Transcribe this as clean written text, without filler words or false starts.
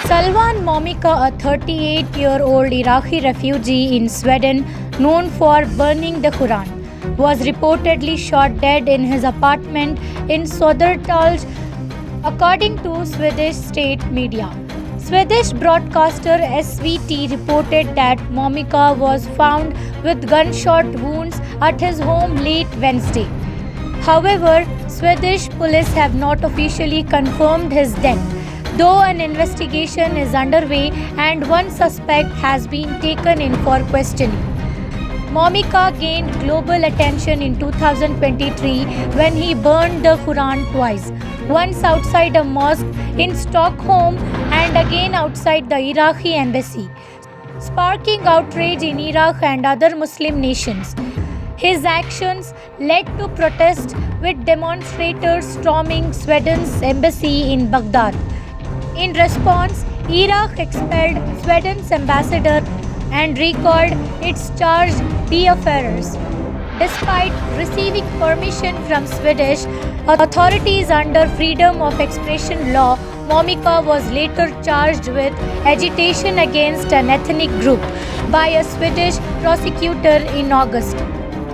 Salwan Momika, a 38-year-old Iraqi refugee in Sweden known for burning the Quran, was reportedly shot dead in his apartment in Södertälje, according to Swedish state media. Swedish broadcaster SVT reported that Momika was found with gunshot wounds at his home late Wednesday. However, Swedish police have not officially confirmed his death, though an investigation is underway and one suspect has been taken in for questioning. Momika gained global attention in 2023 when he burned the Quran twice, once outside a mosque in Stockholm and again outside the Iraqi embassy, sparking outrage in Iraq and other Muslim nations. His actions led to protests with demonstrators storming Sweden's embassy in Baghdad. In response, Iraq expelled Sweden's ambassador and recalled its charged wayfarers. Despite receiving permission from Swedish authorities under freedom of expression law, Momika was later charged with agitation against an ethnic group by a Swedish prosecutor in August.